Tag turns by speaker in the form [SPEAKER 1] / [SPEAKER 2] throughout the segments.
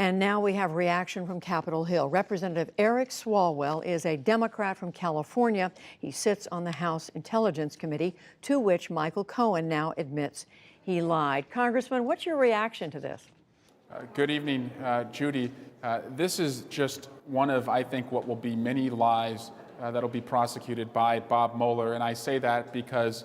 [SPEAKER 1] And now we have reaction from Capitol Hill. Representative Eric Swalwell is a Democrat from California. He sits on the House Intelligence Committee, to which Michael Cohen now admits he lied. Congressman, what's your reaction to this?
[SPEAKER 2] Good evening, Judy. This is just one of, I think, what will be many lies that'll be prosecuted by Bob Mueller. And I say that because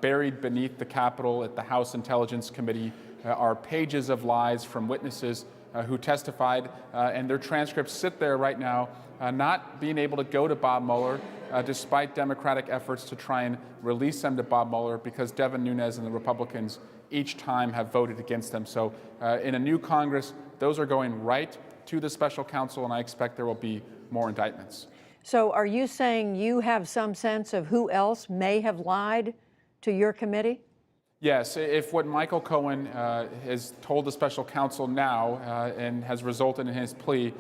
[SPEAKER 2] buried beneath the Capitol at the House Intelligence Committee are pages of lies from witnesses who testified, and their transcripts sit there right now, not being able to go to Bob Mueller, despite Democratic efforts to try and release them to Bob Mueller, because Devin Nunes and the Republicans each time have voted against them. So in a new Congress, those are going right to the special counsel, and I expect there will be more indictments.
[SPEAKER 1] So are you saying you have some sense of who else may have lied to your committee?
[SPEAKER 2] Yes, if what Michael Cohen has told the special counsel now and has resulted in his plea,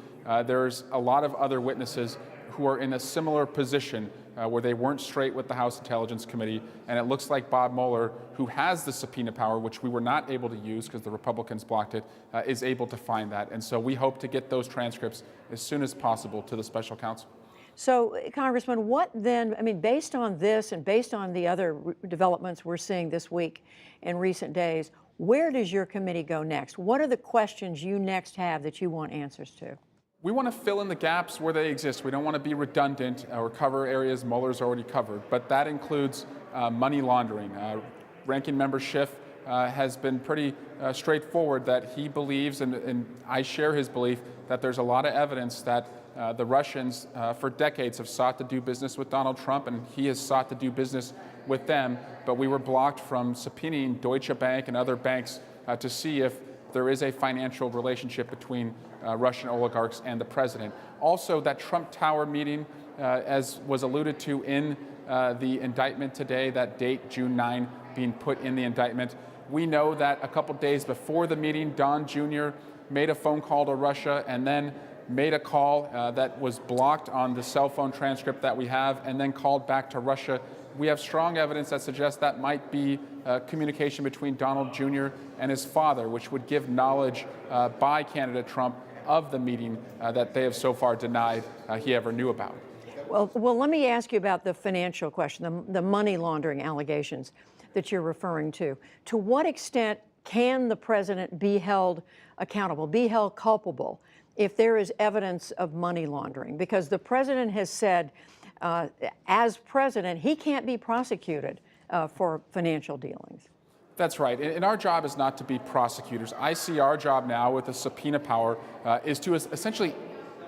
[SPEAKER 2] there's a lot of other witnesses who are in a similar position where they weren't straight with the House Intelligence Committee, and it looks like Bob Mueller, who has the subpoena power, which we were not able to use because the Republicans blocked it, is able to find that. And so we hope to get those transcripts as soon as possible to the special counsel.
[SPEAKER 1] So, Congressman, what then, I mean, based on this and based on the other developments we're seeing this week in recent days, where does your committee go next? What are the questions you next have that you want answers to?
[SPEAKER 2] We want to fill in the gaps where they exist. We don't want to be redundant or cover areas Mueller's already covered, but that includes money laundering. Ranking Member Schiff has been pretty straightforward that he believes, and I share his belief, that there's a lot of evidence that the Russians for decades have sought to do business with Donald Trump, and he has sought to do business with them, but we were blocked from subpoenaing Deutsche Bank and other banks to see if there is a financial relationship between Russian oligarchs and the president. Also, that Trump Tower meeting, as was alluded to in the indictment today, that date, June 9, being put in the indictment. We know that a couple days before the meeting, Don Jr. made a phone call to Russia and then made a call that was blocked on the cell phone transcript that we have, and then called back to Russia. We have strong evidence that suggests that might be communication between Donald Jr. and his father, which would give knowledge by candidate Trump of the meeting that they have so far denied he ever knew about.
[SPEAKER 1] Well, let me ask you about the financial question, the money laundering allegations that you're referring to. To what extent can the president be held accountable, be held culpable, if there is evidence of money laundering? Because the president has said, as president, he can't be prosecuted for financial dealings.
[SPEAKER 2] That's right. And our job is not to be prosecutors. I see our job now with the subpoena power is to essentially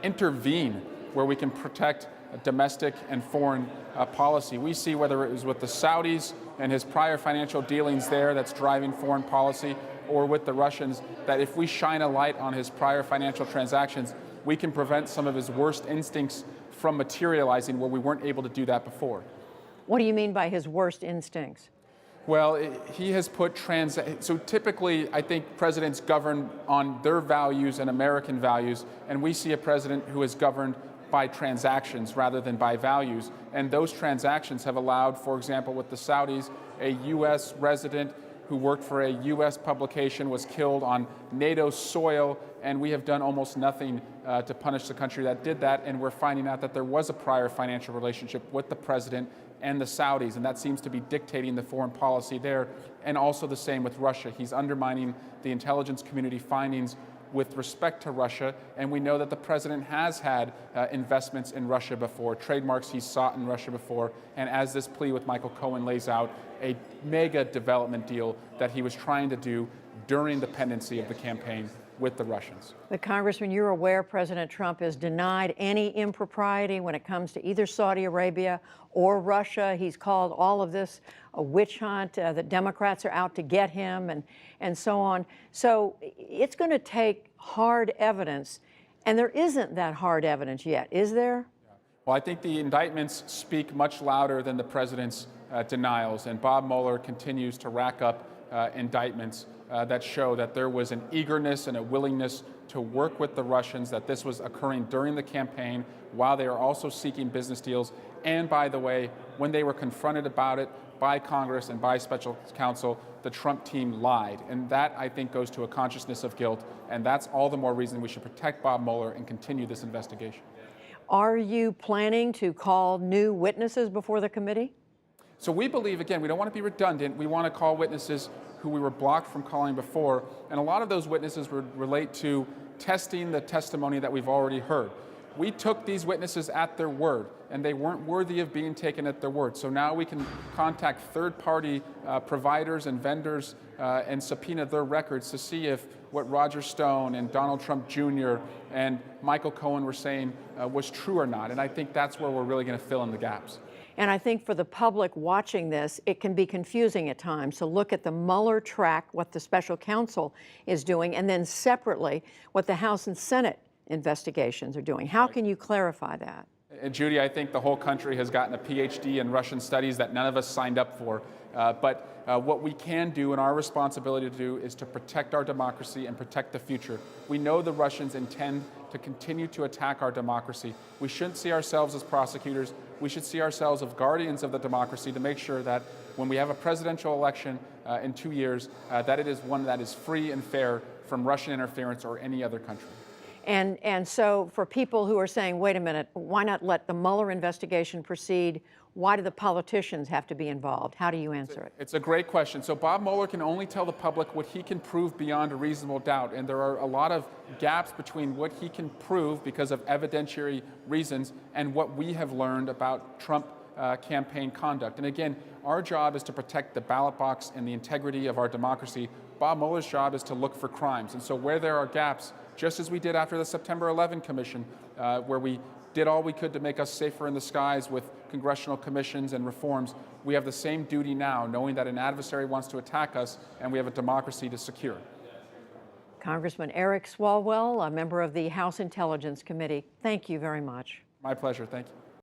[SPEAKER 2] intervene where we can protect domestic and foreign policy. We see whether it was with the Saudis and his prior financial dealings there that's driving foreign policy, or with the Russians, that if we shine a light on his prior financial transactions, we can prevent some of his worst instincts from materializing where we weren't able to do that before.
[SPEAKER 1] What do you mean by his worst instincts?
[SPEAKER 2] Well, he has put so typically I think presidents govern on their values and American values, and we see a president who is governed by transactions rather than by values. And those transactions have allowed, for example, with the Saudis, a U.S. resident who worked for a U.S. publication was killed on NATO soil, and we have done almost nothing to punish the country that did that, and we're finding out that there was a prior financial relationship with the president and the Saudis, and that seems to be dictating the foreign policy there, and also the same with Russia. He's undermining the intelligence community findings with respect to Russia, and we know that the president has had investments in Russia before, trademarks he's sought in Russia before, and as this plea with Michael Cohen lays out, a mega development deal that he was trying to do during the pendency of the campaign with the Russians.
[SPEAKER 1] But Congressman, you're aware President Trump has denied any impropriety when it comes to either Saudi Arabia or Russia. He's called all of this a witch hunt, that Democrats are out to get him and so on. So it's going to take hard evidence, and there isn't that hard evidence yet, is there?
[SPEAKER 2] Well, I think the indictments speak much louder than the president's denials, and Bob Mueller continues to rack up indictments that show that there was an eagerness and a willingness to work with the Russians, that this was occurring during the campaign while they are also seeking business deals, And by the way, when they were confronted about it by Congress and by special counsel, the Trump team lied. And that, I think, goes to a consciousness of guilt. And that's all the more reason we should protect Bob Mueller and continue this investigation.
[SPEAKER 1] Are you planning to call new witnesses before the committee?
[SPEAKER 2] So we believe, again, we don't want to be redundant. We want to call witnesses who we were blocked from calling before. And a lot of those witnesses would relate to testing the testimony that we've already heard. We took these witnesses at their word, and they weren't worthy of being taken at their word. So now we can contact third-party providers and vendors and subpoena their records to see if what Roger Stone and Donald Trump Jr. and Michael Cohen were saying was true or not. And I think that's where we're really going to fill in the gaps.
[SPEAKER 1] And I think for the public watching this, it can be confusing at times to look at the Mueller track, what the special counsel is doing, and then separately what the House and Senate investigations are doing. How can you clarify that?
[SPEAKER 2] And Judy, I think the whole country has gotten a PhD in Russian studies that none of us signed up for. But what we can do and our responsibility to do is to protect our democracy and protect the future. We know the Russians intend to continue to attack our democracy. We shouldn't see ourselves as prosecutors. We should see ourselves as guardians of the democracy to make sure that when we have a presidential election in 2 years, that it is one that is free and fair from Russian interference or any other country.
[SPEAKER 1] And so for people who are saying, wait a minute, why not let the Mueller investigation proceed? Why do the politicians have to be involved? How do you answer it?
[SPEAKER 2] It's a great question. So Bob Mueller can only tell the public what he can prove beyond a reasonable doubt. And there are a lot of gaps between what he can prove because of evidentiary reasons and what we have learned about Trump campaign conduct. And again, our job is to protect the ballot box and the integrity of our democracy. Bob Mueller's job is to look for crimes. And so where there are gaps, just as we did after the September 11 Commission, where we did all we could to make us safer in the skies with congressional commissions and reforms, we have the same duty now, knowing that an adversary wants to attack us and we have a democracy to secure.
[SPEAKER 1] Congressman Eric Swalwell, a member of the House Intelligence Committee, thank you very much.
[SPEAKER 2] My pleasure. Thank you.